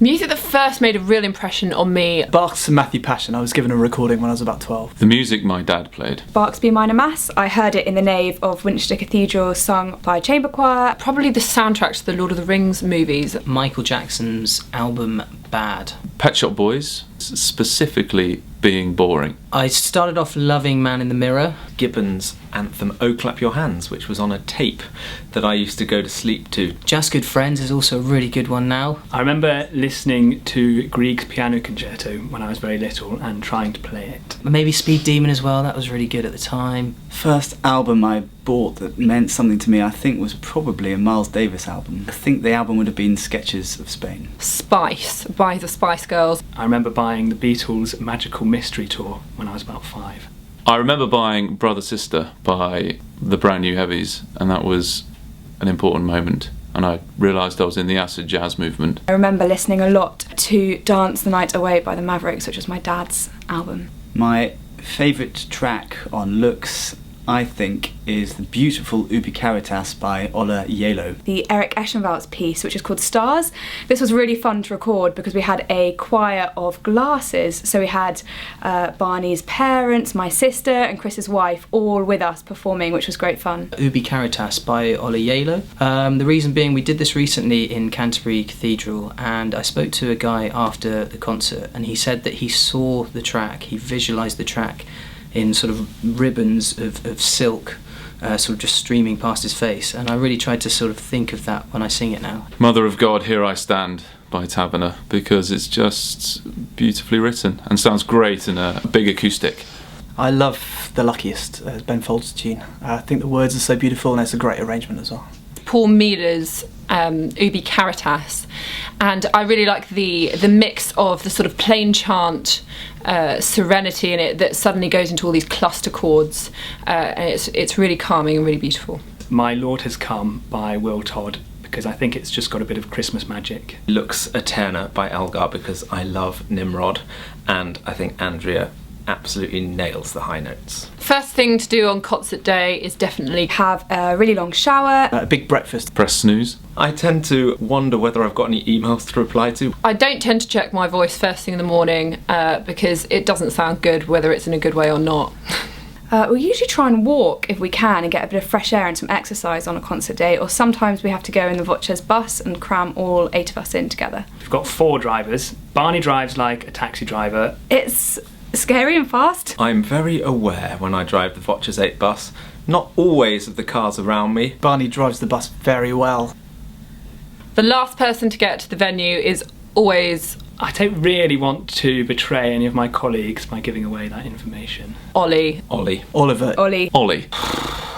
Music that first made a real impression on me. Bach's Matthew Passion. I was given a recording when I was about 12. The music my dad played. Bach's B minor Mass. I heard it in the nave of Winchester Cathedral, sung by a chamber choir. Probably the soundtrack to the Lord of the Rings movies. Michael Jackson's album Bad. Pet Shop Boys, specifically Being Boring. I started off loving Man in the Mirror. Gibbon's anthem Oh Clap Your Hands, which was on a tape that I used to go to sleep to. Just Good Friends is also a really good one now. I remember listening to Grieg's Piano Concerto when I was very little and trying to play it. Maybe Speed Demon as well, that was really good at the time. First album I bought that meant something to me, I think, was probably a Miles Davis album. I think the album would have been Sketches of Spain. Spice by the Spice Girls. I remember buying the Beatles' Magical Mystery Tour when I was about 5. I remember buying Brother Sister by the Brand New Heavies, and that was an important moment. And I realised I was in the acid jazz movement. I remember listening a lot to Dance the Night Away by the Mavericks, which was my dad's album. My favourite track on Looks, I think, is the beautiful Ubi Caritas by Ola Yelo. The Eric Eschenwald's piece, which is called Stars. This was really fun to record because we had a choir of glasses. So we had Barney's parents, my sister and Chris's wife all with us performing, which was great fun. Ubi Caritas by Ola Yelo. The reason being, we did this recently in Canterbury Cathedral, and I spoke to a guy after the concert, and he said that he saw the track, he visualised the track in sort of ribbons of silk, sort of just streaming past his face, and I really tried to sort of think of that when I sing it now. Mother of God, Here I Stand by Taverner, because it's just beautifully written and sounds great in a big acoustic. I love The Luckiest, Ben Folds' tune. I think the words are so beautiful and it's a great arrangement as well. Paul Miller's Ubi Caritas, and I really like the mix of the sort of plain chant serenity in it that suddenly goes into all these cluster chords, and it's really calming and really beautiful. My Lord Has Come by Will Todd, because I think it's just got a bit of Christmas magic. Lux Eterna by Elgar, because I love Nimrod, and I think Andrea absolutely nails the high notes. First thing to do on concert day is definitely Have a really long shower. A big breakfast. Press snooze. I tend to wonder whether I've got any emails to reply to. I don't tend to check my voice first thing in the morning because it doesn't sound good whether it's in a good way or not. We usually try and walk if we can and get a bit of fresh air and some exercise on a concert day, or sometimes we have to go in the VOCES8 bus and cram all 8 of us in together. We've got 4 drivers. Barney drives like a taxi driver. It's scary and fast. I'm very aware when I drive the VOCES8 bus, not always of the cars around me. Barney drives the bus very well. The last person to get to the venue is always I don't really want to betray any of my colleagues by giving away that information. Ollie. Ollie. Oliver. Ollie. Ollie.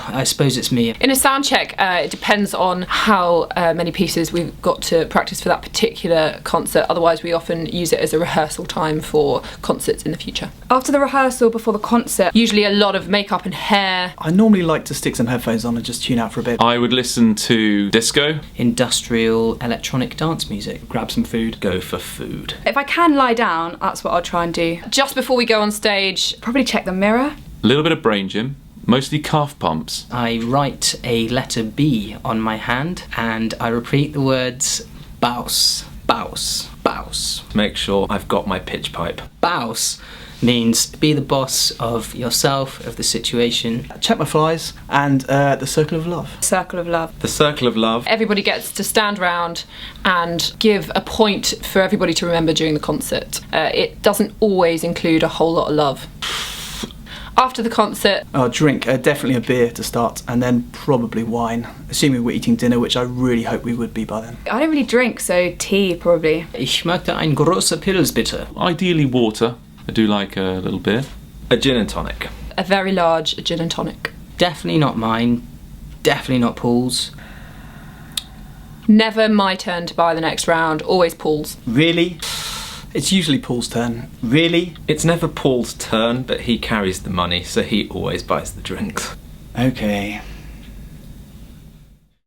I suppose it's me. In a sound check, it depends on how many pieces we've got to practice for that particular concert. Otherwise, we often use it as a rehearsal time for concerts in the future. After the rehearsal, before the concert, Usually a lot of makeup and hair. I normally like to stick some headphones on and just tune out for a bit. I would listen to disco. Industrial electronic dance music. Grab some food. Go for food. if I can lie down, that's what I'll try and do. Just before we go on stage, Probably check the mirror. A little bit of brain gym. Mostly calf pumps. I write a letter B on my hand and I repeat the words bouse, bouse, bouse. Make sure I've got my pitch pipe. Bouse means be the boss of yourself, of the situation. Check my flies and the circle of love. Circle of love. The circle of love. everybody gets to stand round and give a point for everybody to remember during the concert. It doesn't always include a whole lot of love. After the concert, Oh, drink, definitely a beer to start, and then probably wine, assuming we're eating dinner, which I really hope we would be by then. I don't really drink, so tea probably. Ich möchte ein großer Pils bitte. Ideally water. I do like a little beer. A gin and tonic. a very large gin and tonic. Definitely not mine. Definitely not Paul's. Never my turn to buy the next round, always Paul's. Really? It's usually Paul's turn. Really? It's never Paul's turn, but he carries the money, so he always buys the drinks. Okay.